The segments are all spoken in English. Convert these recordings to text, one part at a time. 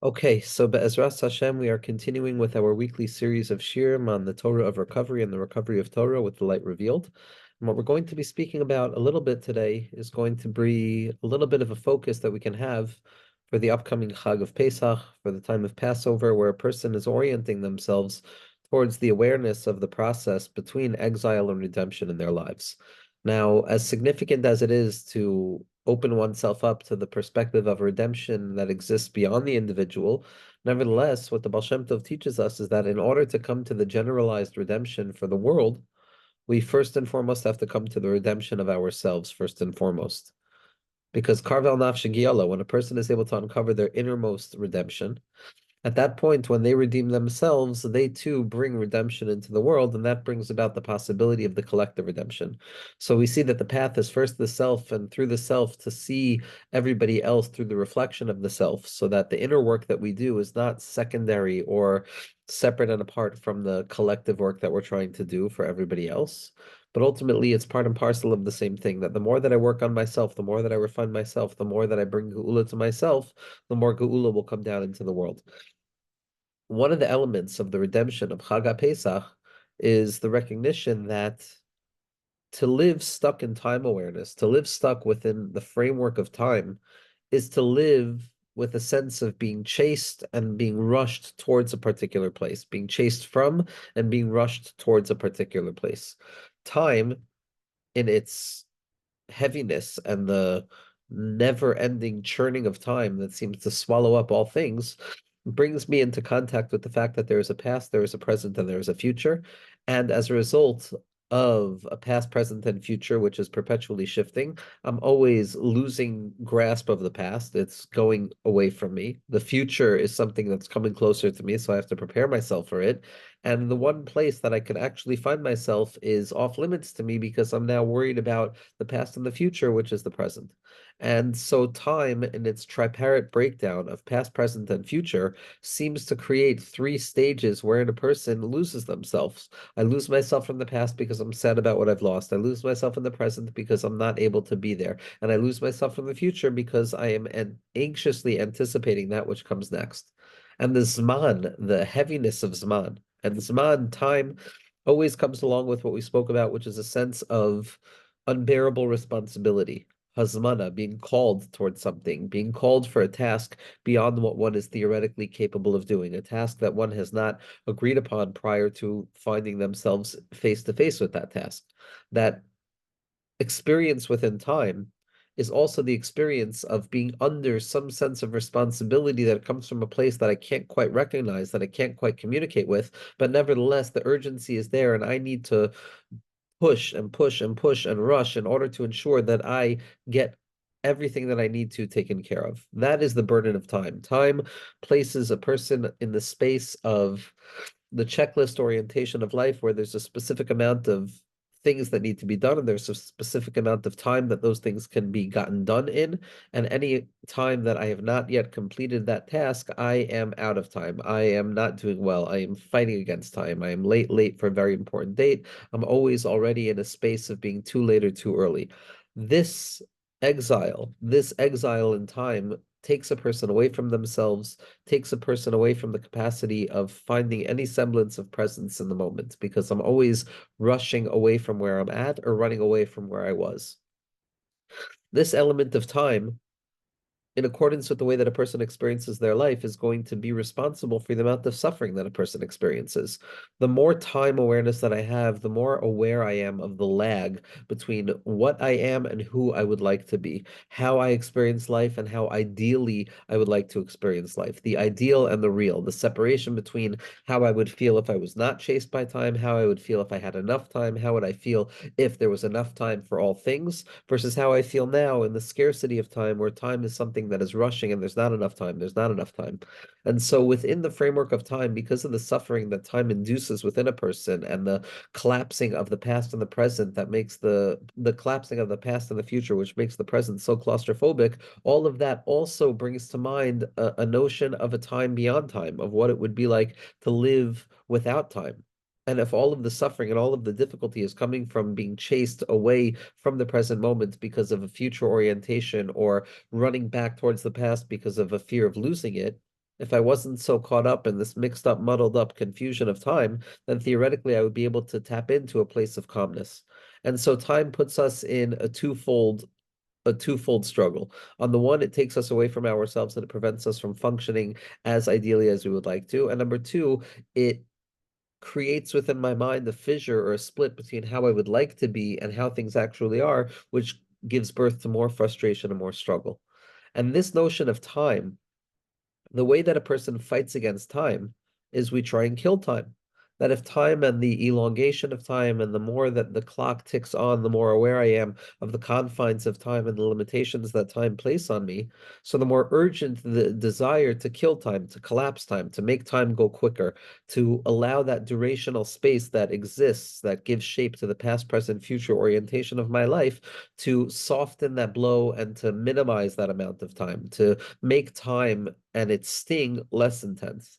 Okay, so Be'ezras Hashem, we are continuing with our weekly series of shirim on the Torah of recovery and the recovery of Torah with the light revealed. And what we're going to be speaking about a little bit today is going to be a little bit of a focus that we can have for the upcoming Chag of Pesach, for the time of Passover, where a person is orienting themselves towards the awareness of the process between exile and redemption in their lives. Now, as significant as it is to open oneself up to the perspective of redemption that exists beyond the individual, nevertheless, what the Baal Shem Tov teaches us is that in order to come to the generalized redemption for the world, we first and foremost have to come to the redemption of ourselves first and foremost. Because Karvel Nafsh Giyala, when a person is able to uncover their innermost redemption, at that point, when they redeem themselves, they too bring redemption into the world, and that brings about the possibility of the collective redemption. So we see that the path is first the self, and through the self to see everybody else through the reflection of the self, so that the inner work that we do is not secondary or separate and apart from the collective work that we're trying to do for everybody else. But ultimately, it's part and parcel of the same thing, that the more that I work on myself, the more that I refine myself, the more that I bring Geula to myself, the more Geula will come down into the world. One of the elements of the redemption of Chag Pesach is the recognition that to live stuck in time awareness, to live stuck within the framework of time, is to live with a sense of being chased and being rushed towards a particular place, being chased from and being rushed towards a particular place. Time, in its heaviness and the never-ending churning of time that seems to swallow up all things, brings me into contact with the fact that there is a past, there is a present, and there is a future. And as a result of a past, present, and future, which is perpetually shifting, I'm always losing grasp of the past. It's going away from me. The future is something that's coming closer to me, so I have to prepare myself for it. And the one place that I can actually find myself is off limits to me because I'm now worried about the past and the future, which is the present. And so time in its tripartite breakdown of past, present, and future seems to create three stages wherein a person loses themselves. I lose myself from the past because I'm sad about what I've lost. I lose myself in the present because I'm not able to be there. And I lose myself from the future because I am anxiously anticipating that which comes next. And the Zman, the heaviness of Zman, and Zman, time, always comes along with what we spoke about, which is a sense of unbearable responsibility. Hazmana, being called towards something, being called for a task beyond what one is theoretically capable of doing, a task that one has not agreed upon prior to finding themselves face to face with that task. That experience within time is also the experience of being under some sense of responsibility that comes from a place that I can't quite recognize, that I can't quite communicate with, but nevertheless, the urgency is there, and I need to push and push and push and rush in order to ensure that I get everything that I need to taken care of. That is the burden of time. Time places a person in the space of the checklist orientation of life where there's a specific amount of things that need to be done and there's a specific amount of time that those things can be gotten done in, and any time that I have not yet completed that task, I am out of time. I am not doing well. I am fighting against time. I am late for a very important date. I'm always already in a space of being too late or too early. This exile in time takes a person away from themselves, takes a person away from the capacity of finding any semblance of presence in the moment, because I'm always rushing away from where I'm at or running away from where I was. This element of time, in accordance with the way that a person experiences their life, is going to be responsible for the amount of suffering that a person experiences. The more time awareness that I have, the more aware I am of the lag between what I am and who I would like to be, how I experience life, and how ideally I would like to experience life. The ideal and the real, the separation between how I would feel if I was not chased by time, how I would feel if I had enough time, how would I feel if there was enough time for all things, versus how I feel now in the scarcity of time, where time is something that is rushing and there's not enough time, there's not enough time. And so within the framework of time, because of the suffering that time induces within a person and the collapsing of the past and the present that makes the collapsing of the past and the future, which makes the present so claustrophobic, all of that also brings to mind a notion of a time beyond time, of what it would be like to live without time. And if all of the suffering and all of the difficulty is coming from being chased away from the present moment because of a future orientation, or running back towards the past because of a fear of losing it, if I wasn't so caught up in this mixed up, muddled up confusion of time, then theoretically I would be able to tap into a place of calmness. And so time puts us in a twofold struggle. On the one, it takes us away from ourselves and it prevents us from functioning as ideally as we would like to. And number two, it creates within my mind a fissure or a split between how I would like to be and how things actually are, which gives birth to more frustration and more struggle. And this notion of time, the way that a person fights against time is we try and kill time. That if time and the elongation of time and the more that the clock ticks on, the more aware I am of the confines of time and the limitations that time place on me. So the more urgent the desire to kill time, to collapse time, to make time go quicker, to allow that durational space that exists, that gives shape to the past, present, future orientation of my life, to soften that blow and to minimize that amount of time, to make time and its sting less intense.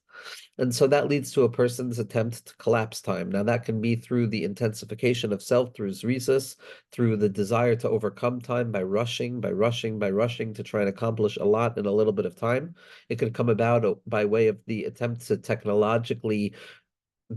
And so that leads to a person's attempt to collapse time. Now, that can be through the intensification of self, through zrisus, through the desire to overcome time by rushing, by rushing, by rushing to try and accomplish a lot in a little bit of time. It could come about by way of the attempt to technologically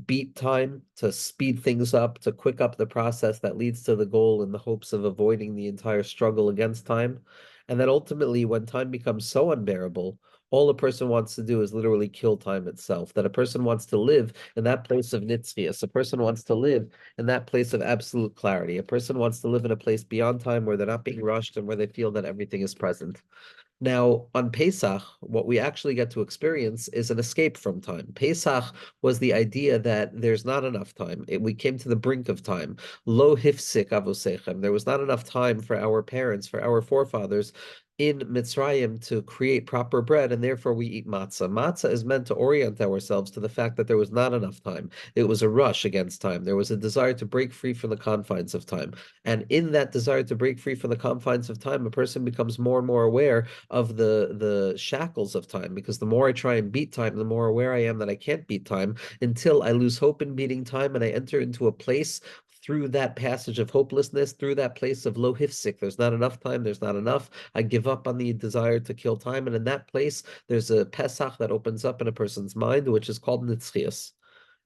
beat time, to speed things up, to quick up the process that leads to the goal in the hopes of avoiding the entire struggle against time. And then ultimately, when time becomes so unbearable, all a person wants to do is literally kill time itself. That a person wants to live in that place of nitzchias. A person wants to live in that place of absolute clarity. A person wants to live in a place beyond time where they're not being rushed and where they feel that everything is present. Now, on Pesach, what we actually get to experience is an escape from time. Pesach was the idea that there's not enough time. We came to the brink of time. Lo hifsik avosechem. There was not enough time for our parents, for our forefathers in Mitzrayim to create proper bread, and therefore we eat matzah. Matzah is meant to orient ourselves to the fact that there was not enough time. It was a rush against time. There was a desire to break free from the confines of time. And in that desire to break free from the confines of time, a person becomes more and more aware of the shackles of time, because the more I try and beat time, the more aware I am that I can't beat time, until I lose hope in beating time and I enter into a place through that passage of hopelessness, through that place of lo hifsik. There's not enough time, there's not enough. I give up on the desire to kill time. And in that place, there's a Pesach that opens up in a person's mind, which is called nitzchias.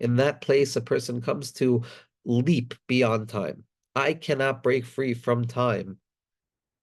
In that place, a person comes to leap beyond time. I cannot break free from time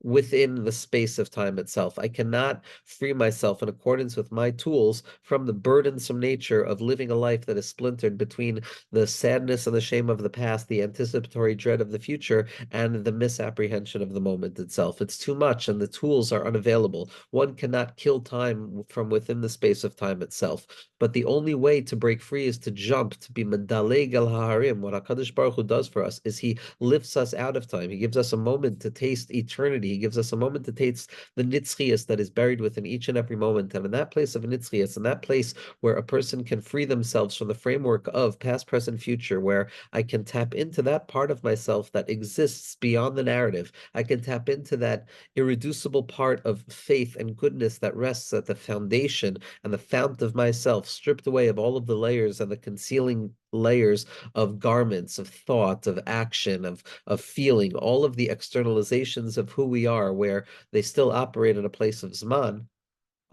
within the space of time itself. I cannot free myself in accordance with my tools from the burdensome nature of living a life that is splintered between the sadness and the shame of the past, the anticipatory dread of the future, and the misapprehension of the moment itself. It's too much, and the tools are unavailable. One cannot kill time from within the space of time itself. But the only way to break free is to jump, to be medaleg el haharim. What HaKadosh Baruch Hu does for us is he lifts us out of time. He gives us a moment to taste eternity. He gives us a moment to taste the nitzchias that is buried within each and every moment. And in that place of nitzchias, in that place where a person can free themselves from the framework of past, present, future, where I can tap into that part of myself that exists beyond the narrative. I can tap into that irreducible part of faith and goodness that rests at the foundation and the fount of myself, stripped away of all of the layers and the concealing layers of garments, of thought, of action, of feeling, all of the externalizations of who we are, where they still operate in a place of Zman.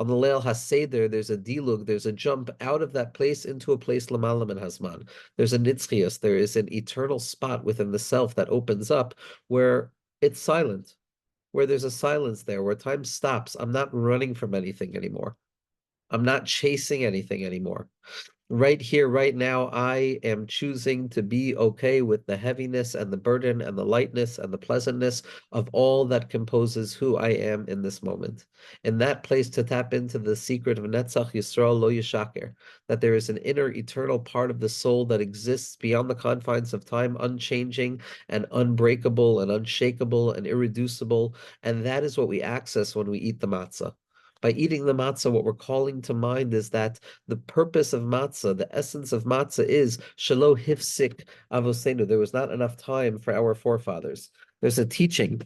On the Leil HaSeder, there's a dilug, there's a jump out of that place into a place Lamalam and Hazman. There's a nitzchias, there is an eternal spot within the self that opens up where it's silent, where there's a silence there, where time stops. I'm not running from anything anymore. I'm not chasing anything anymore. Right here, right now, I am choosing to be okay with the heaviness and the burden and the lightness and the pleasantness of all that composes who I am in this moment. In that place, to tap into the secret of Netzach Yisrael Lo Yishaker, that there is an inner eternal part of the soul that exists beyond the confines of time, unchanging and unbreakable and unshakable and irreducible. And that is what we access when we eat the matzah. By eating the matzah, what we're calling to mind is that the purpose of matzah, the essence of matzah is shelo hifsik avosenu. There was not enough time for our forefathers. There's a teaching,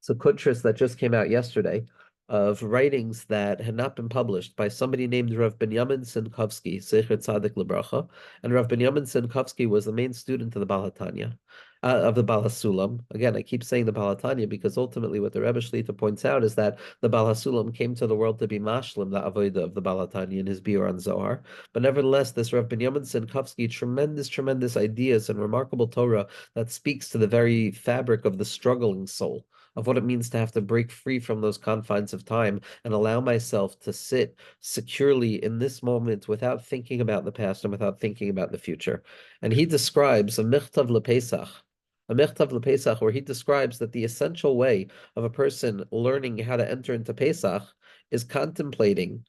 it's a kutris that just came out yesterday, of writings that had not been published by somebody named Rav Binyamin Sinkovsky, Zecher Tzadik Lebracha. And Rav Binyamin Sinkovsky was the main student of the Baal HaTanya. of the Baal HaSulam. Again, I keep saying the Baal HaTanya because ultimately what the Rebbe Shlita points out is that the Baal HaSulam came to the world to be mashlim, the avodah of the Baal HaTanya in his Biur on Zohar. But nevertheless, this Rav Binyamin Senkovsky, tremendous ideas and remarkable Torah that speaks to the very fabric of the struggling soul, of what it means to have to break free from those confines of time and allow myself to sit securely in this moment without thinking about the past and without thinking about the future. And he describes a michtav lepesach, where he describes that the essential way of a person learning how to enter into Pesach is contemplating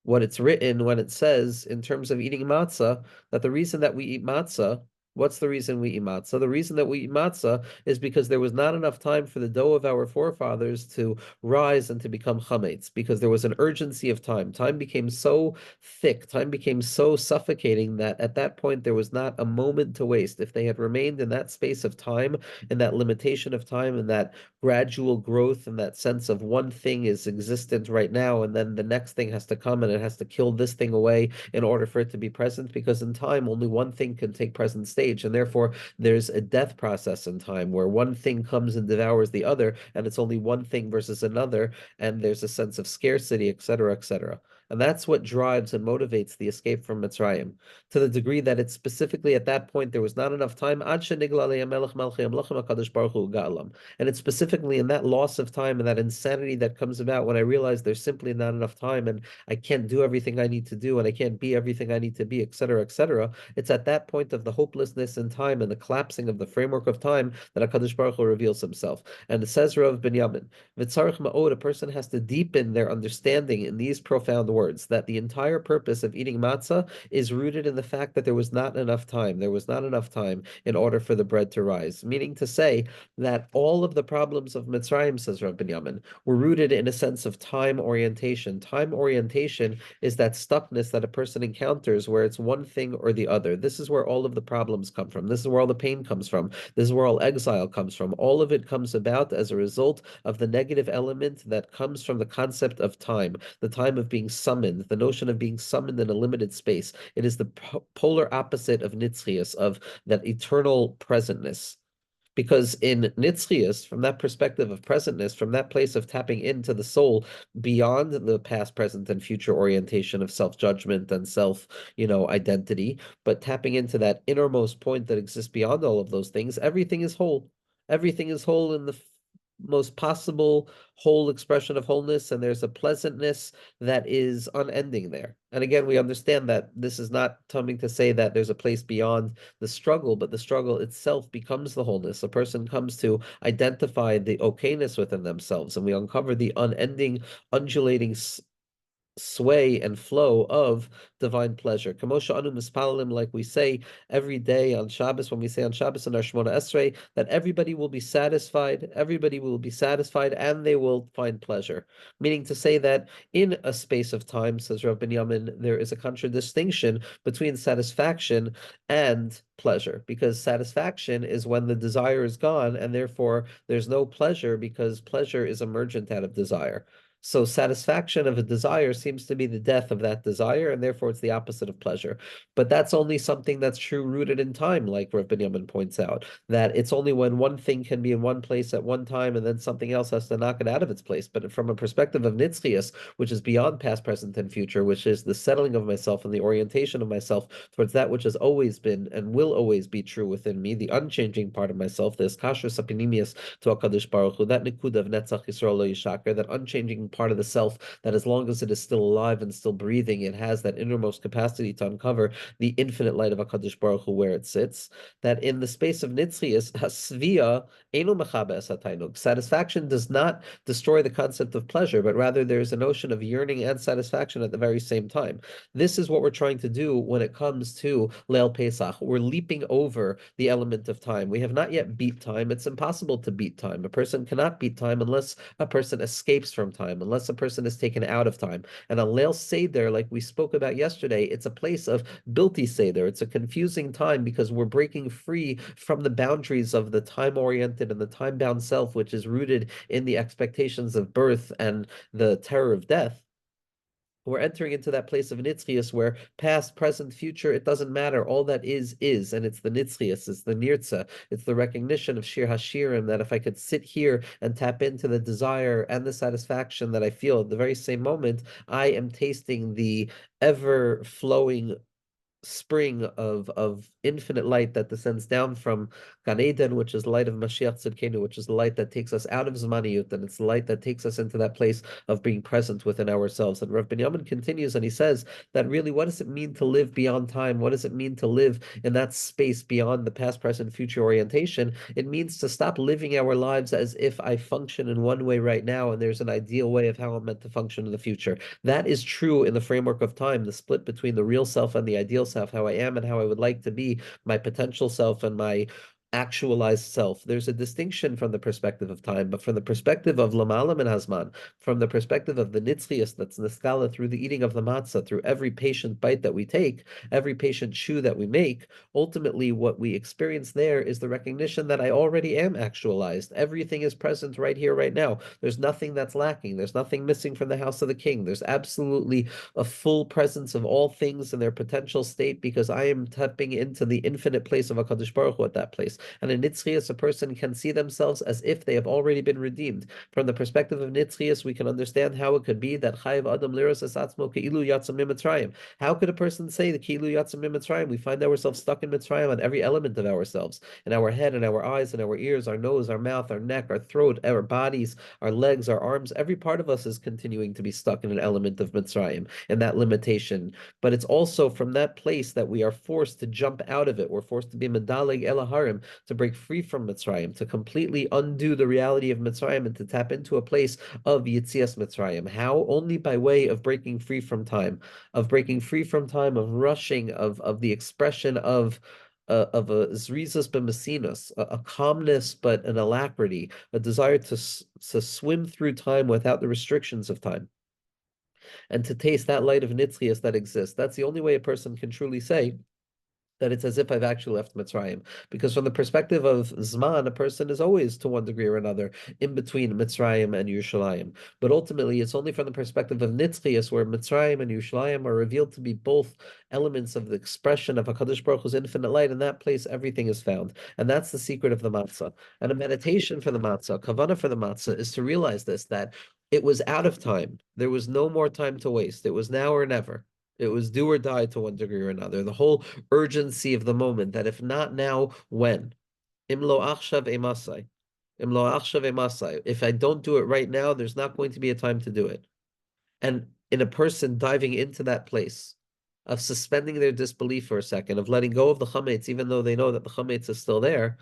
what it's written when it says in terms of eating matzah, that the reason that we eat matzah, what's the reason we eat matzah? The reason that we eat matzah is because there was not enough time for the dough of our forefathers to rise and to become chametz, because there was an urgency of time. Time became so thick, time became so suffocating that at that point there was not a moment to waste. If they had remained in that space of time, in that limitation of time, in that gradual growth, and that sense of one thing is existent right now, and then the next thing has to come and it has to kill this thing away in order for it to be present, because in time only one thing can take present stage, and therefore there's a death process in time where one thing comes and devours the other, and it's only one thing versus another, and there's a sense of scarcity, etc., etc. And that's what drives and motivates the escape from Mitzrayim, to the degree that it's specifically at that point there was not enough time. And it's specifically in that loss of time and that insanity that comes about when I realize there's simply not enough time and I can't do everything I need to do and I can't be everything I need to be, etc., etc. It's at that point of the hopelessness in time and the collapsing of the framework of time that HaKadosh Baruch Hu reveals himself. And it says Rav Binyamin, V'tzarich ma'od, a person has to deepen their understanding in these profound words, that the entire purpose of eating matzah is rooted in the fact that there was not enough time. There was not enough time in order for the bread to rise. Meaning to say that all of the problems of Mitzrayim, says Rav Binyamin, were rooted in a sense of time orientation. Time orientation is that stuckness that a person encounters where it's one thing or the other. This is where all of the problems come from. This is where all the pain comes from. This is where all exile comes from. All of it comes about as a result of the negative element that comes from the concept of time, the time of being summoned, the notion of being summoned in a limited space. It is the polar opposite of Nitzchias, of that eternal presentness. Because in Nitzchias, from that perspective of presentness, from that place of tapping into the soul beyond the past, present, and future orientation of self-judgment and self, identity, but tapping into that innermost point that exists beyond all of those things, everything is whole. Everything is whole in the most possible whole expression of wholeness, and there's a pleasantness that is unending there. And again, we understand that this is not coming to say that there's a place beyond the struggle, but the struggle itself becomes the wholeness. A person comes to identify the okayness within themselves, and we uncover the unending, undulating sway and flow of divine pleasure. Kamosha anu mispalalim, like we say every day on Shabbos, when we say on Shabbos in our Shemona Esrei, that everybody will be satisfied, and they will find pleasure. Meaning to say that in a space of time, says Rav Binyamin, there is a contradistinction between satisfaction and pleasure, because satisfaction is when the desire is gone, and therefore there's no pleasure because pleasure is emergent out of desire. So satisfaction of a desire seems to be the death of that desire, and therefore it's the opposite of pleasure. But that's only something that's true rooted in time, like Rav Binyamin points out, that it's only when one thing can be in one place at one time and then something else has to knock it out of its place. But from a perspective of Nitzchias, which is beyond past, present, and future, which is the settling of myself and the orientation of myself towards that which has always been and will always be true within me, the unchanging part of myself, this kashrus apinimius to HaKadosh Baruch Hu, that nikud of Netzach Yisrael Lo Yishaker, that unchanging part of the self, that as long as it is still alive and still breathing, it has that innermost capacity to uncover the infinite light of HaKadosh Baruch Hu where it sits, that in the space of Nitzchias, Hasvia Eino Mechabe Es HaTainug, satisfaction does not destroy the concept of pleasure, but rather there's a notion of yearning and satisfaction at the very same time. This is what we're trying to do when it comes to Leil Pesach. We're leaping over the element of time. We have not yet beat time. It's impossible to beat time. A person cannot beat time unless a person escapes from time, unless a person is taken out of time. And on Leil Seder, like we spoke about yesterday, it's a place of Bilti Seder. It's a confusing time because we're breaking free from the boundaries of the time-oriented and the time-bound self, which is rooted in the expectations of birth and the terror of death. We're entering into that place of nitzchias where past, present, future, it doesn't matter. All that is, and it's the nitzchias, it's the nirtza, it's the recognition of shir hashirim, that if I could sit here and tap into the desire and the satisfaction that I feel at the very same moment, I am tasting the ever flowing spring of infinite light that descends down from Gan Eden, which is the light of Mashiach Tzidkenu, which is the light that takes us out of Zmaniyut, and it's the light that takes us into that place of being present within ourselves. And Rav Binyamin continues and he says that really, what does it mean to live beyond time? What does it mean to live in that space beyond the past, present, future orientation? It means to stop living our lives as if I function in one way right now and there's an ideal way of how I'm meant to function in the future. That is true in the framework of time, the split between the real self and the ideal self, how I am and how I would like to be, my potential self and my actualized self. There's a distinction from the perspective of time, but from the perspective of Lamalam and Hazman, from the perspective of the nitzchias that's niskala through the eating of the matzah, through every patient bite that we take, every patient chew that we make, ultimately what we experience there is the recognition that I already am actualized. Everything is present right here, right now. There's nothing that's lacking. There's nothing missing from the house of the king. There's absolutely a full presence of all things in their potential state because I am tapping into the infinite place of HaKadosh Baruch Hu at that place. And in Nitzchias, a person can see themselves as if they have already been redeemed. From the perspective of Nitzchias, we can understand how it could be that Chayav Adam Liros Asatzmo Keilu Yatzam Mitzrayim. How could a person say the Keilu Yatzam Mitzrayim? We find ourselves stuck in Mitzrayim on every element of ourselves, in our head, in our eyes, in our ears, our nose, our mouth, our neck, our throat, our bodies, our legs, our arms. Every part of us is continuing to be stuck in an element of Mitzrayim, in that limitation. But it's also from that place that we are forced to jump out of it. We're forced to be Medaleg Elaharim, to break free from Mitzrayim, to completely undo the reality of Mitzrayim and to tap into a place of Yitzias Mitzrayim. How? Only by way of breaking free from time, of breaking free from time, of rushing, of the expression of a zrizas b'mesinos, a calmness but an alacrity, a desire to swim through time without the restrictions of time, and to taste that light of nitzchias that exists. That's the only way a person can truly say that it's as if I've actually left Mitzrayim. Because from the perspective of Zman, a person is always, to one degree or another, in between Mitzrayim and Yerushalayim. But ultimately, it's only from the perspective of Nitzchias, where Mitzrayim and Yerushalayim are revealed to be both elements of the expression of HaKadosh Baruch Hu's infinite light. In that place, everything is found. And that's the secret of the Matzah. And a meditation for the Matzah, Kavanah for the Matzah, is to realize this, that it was out of time. There was no more time to waste. It was now or never. It was do or die to one degree or another. The whole urgency of the moment, that if not now, when? Imlo achshav emasai. Imlo achshav emasai. If I don't do it right now, there's not going to be a time to do it. And in a person diving into that place of suspending their disbelief for a second, of letting go of the chametz, even though they know that the chametz is still there,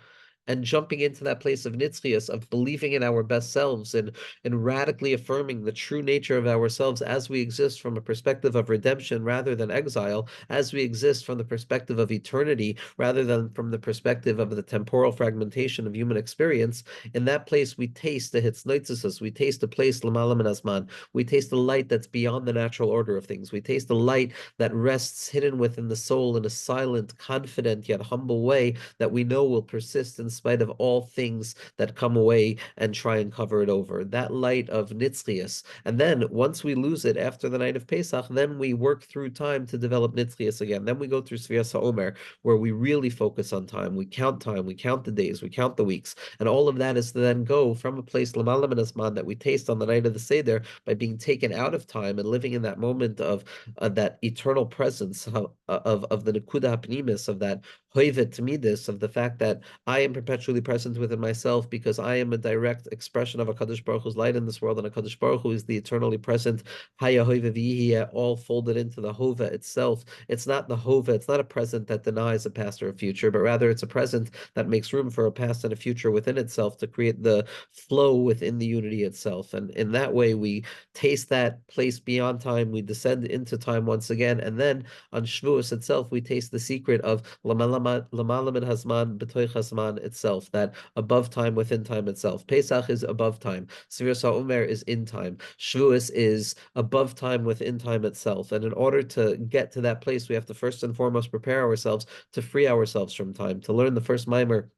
and jumping into that place of nitzchias, of believing in our best selves and radically affirming the true nature of ourselves as we exist from a perspective of redemption rather than exile, as we exist from the perspective of eternity rather than from the perspective of the temporal fragmentation of human experience. In that place, we taste the hitznoitzisus, we taste a place l'malam and asman, we taste the light that's beyond the natural order of things, we taste the light that rests hidden within the soul in a silent, confident, yet humble way that we know will persist in spite of all things that come away and try and cover it over. That light of nitzchias. And then once we lose it after the night of Pesach, then we work through time to develop nitzchias again. Then we go through Sfiras HaOmer, where we really focus on time. We count the days, we count the weeks. And all of that is to then go from a place Lamalam and Asman that we taste on the night of the Seder by being taken out of time and living in that moment of that eternal presence of the Nekuda HaPnimis, of that Hoivet Midis, of the fact that I am perpetually present within myself because I am a direct expression of HaKadosh Baruch Hu's light in this world, and HaKadosh Baruch Hu is the eternally present Haya Hoiva V'Yihya, all folded into the Hova itself. It's not the Hova, it's not a present that denies a past or a future, but rather it's a present that makes room for a past and a future within itself to create the flow within the unity itself. And in that way, we taste that place beyond time, we descend into time once again, and then on Shavuos itself, we taste the secret of Lamalam and Hazman B'toich Hazman itself, that above time within time itself. Pesach is above time. Sfiras HaOmer is in time. Shavuos is above time within time itself. And in order to get to that place, we have to first and foremost prepare ourselves to free ourselves from time, to learn the first mimer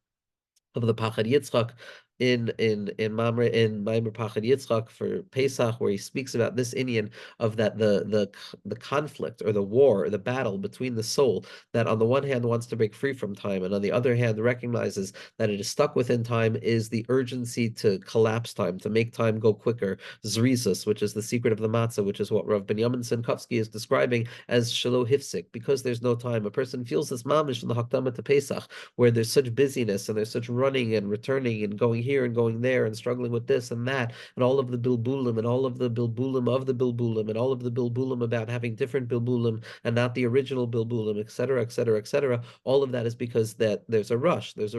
of the Pachad Yitzchak, in Mamre in Maimer Pachad Yitzchak for Pesach, where he speaks about this Indian of that the conflict or the war or the battle between the soul that on the one hand wants to break free from time, and on the other hand recognizes that it is stuck within time, is the urgency to collapse time, to make time go quicker. Zrizus, which is the secret of the matzah, which is what Rav Binyamin Senkovsky is describing as shelo hifsik, because there's no time. A person feels this mamish in the Hakdama to Pesach, where there's such busyness and there's such running and returning and going here and going there and struggling with this and that, and all of the bilbulim and all of the bilbulim of the bilbulim and all of the bilbulim about having different bilbulim and not the original bilbulim, etc., etc., etc. All of that is because that there's a rush, there's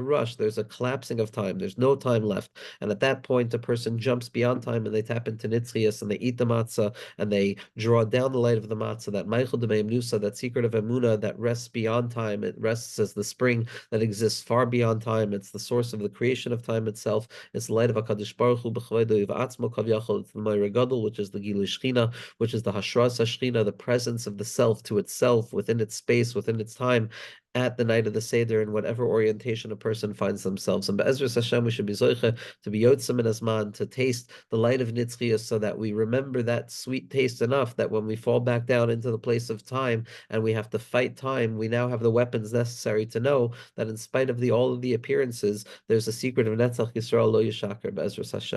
a collapsing of time, there's no time left. And at that point, a person jumps beyond time and they tap into nitzchias and they eat the matzah and they draw down the light of the matzah, that Meichel de Nusa, that secret of Emunah that rests beyond time. It rests as the spring that exists far beyond time. It's the source of the creation of time itself. It's the light of HaKadosh Baruch Hu b'chveido yiv'atzmo kavyachol. It's the Meireh Gadol, which is the Gilui Shechina, which is the Hashras HaShechina, the presence of the self to itself, within its space, within its time, at the night of the Seder, in whatever orientation a person finds themselves. And Be'ezras Hashem, we should be zoiche to be yotzim in asman, to taste the light of Nitzchias, so that we remember that sweet taste enough that when we fall back down into the place of time and we have to fight time, we now have the weapons necessary to know that in spite of all of the appearances, there's a secret of Netzach Yisrael Lo Yishaker. Be'ezras Hashem.